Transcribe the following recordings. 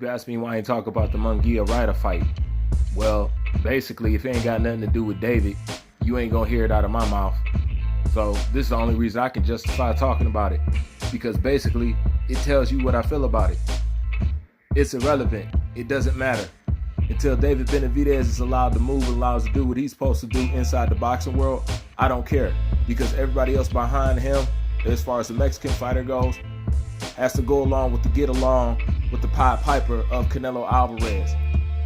People ask me why I ain't talk about the Mangia Ryder fight. Well, basically, if it ain't got nothing to do with David, you ain't gonna hear it out of my mouth. So this is the only reason I can justify talking about it, because basically it tells you what I feel about it. It's irrelevant. It doesn't matter. Until David Benavidez is allowed to move and allowed to do what he's supposed to do inside the boxing world, I don't care, because everybody else behind him, as far as the Mexican fighter goes, has to go along with the get along with the Pied Piper of Canelo Alvarez.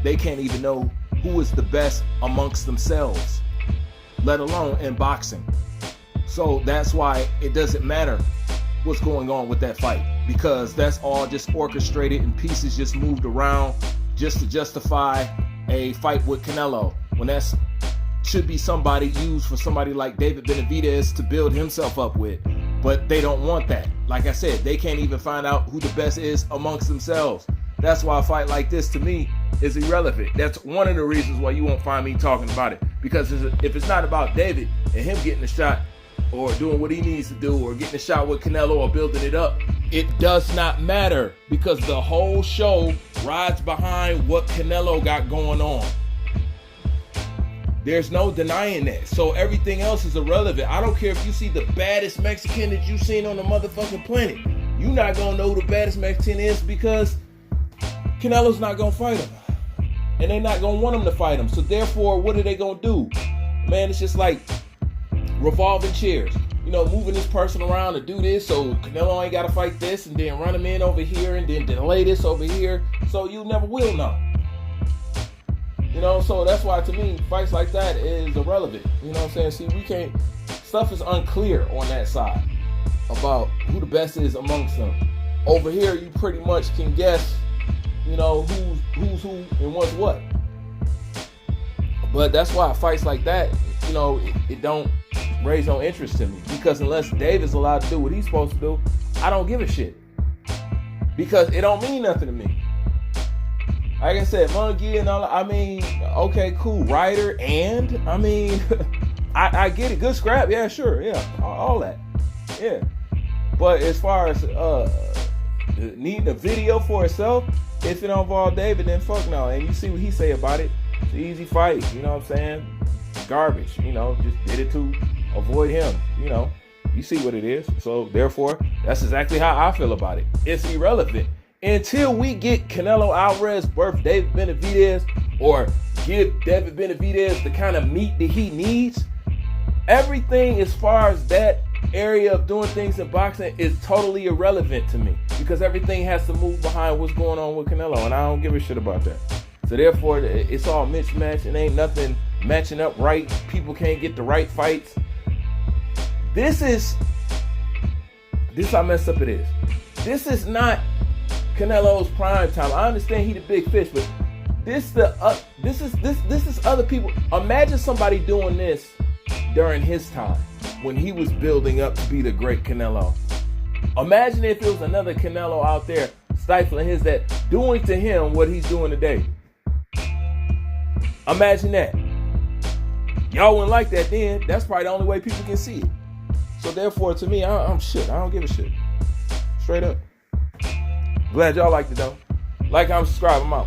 They can't even know who is the best amongst themselves, let alone in boxing. So that's why it doesn't matter what's going on with that fight, because that's all just orchestrated and pieces just moved around just to justify a fight with Canelo, when that should be somebody used for somebody like David Benavidez to build himself up with. But they don't want that. Like I said, they can't even find out who the best is amongst themselves. That's why a fight like this, to me, is irrelevant. That's one of the reasons why you won't find me talking about it. Because if it's not about David and him getting a shot or doing what he needs to do or getting a shot with Canelo or building it up, it does not matter, because the whole show rides behind what Canelo got going on. There's no denying that. So everything else is irrelevant. I don't care if you see the baddest Mexican that you've seen on the motherfucking planet. You're not gonna know who the baddest Mexican is, because Canelo's not gonna fight him. And they're not gonna want him to fight him. So therefore, what are they gonna do? Man, it's just like revolving chairs. You know, moving this person around to do this, so Canelo ain't gotta fight this, and then run him in over here, and then delay this over here. So you never will know. You know, so that's why, to me, fights like that is irrelevant. You know what I'm saying? See, stuff is unclear on that side about who the best is amongst them. Over here, you pretty much can guess, you know, who's who and what's what. But that's why fights like that, you know, it don't raise no interest to me. Because unless David's allowed to do what he's supposed to do, I don't give a shit. Because it don't mean nothing to me. Like I said, Mangia and all that, I mean, okay, cool. Ryder, and, I mean, I get it. Good scrap, yeah, sure, yeah, all that, yeah. But as far as needing a video for itself, if it don't involve David, then fuck no. And you see what he say about it. It's an easy fight, you know what I'm saying? Garbage, you know, just did it to avoid him, you know. You see what it is. So, therefore, that's exactly how I feel about it. It's irrelevant. Until we get Canelo Alvarez birth David Benavidez, or give David Benavidez the kind of meat that he needs, everything as far as that area of doing things in boxing is totally irrelevant to me, because everything has to move behind what's going on with Canelo, and I don't give a shit about that. So therefore, it's all mismatched, and ain't nothing matching up right. People can't get the right fights. This how messed up it is. This is not Canelo's prime time. I understand he the big fish, but this is other people. Imagine somebody doing this during his time, when he was building up to be the great Canelo. Imagine if it was another Canelo out there stifling his that, doing to him what he's doing today. Imagine that. Y'all wouldn't like that then. That's probably the only way people can see it. So therefore, to me, I'm shit. I don't give a shit. Straight up. Glad y'all liked it though. Like, comment, subscribe. I'm out.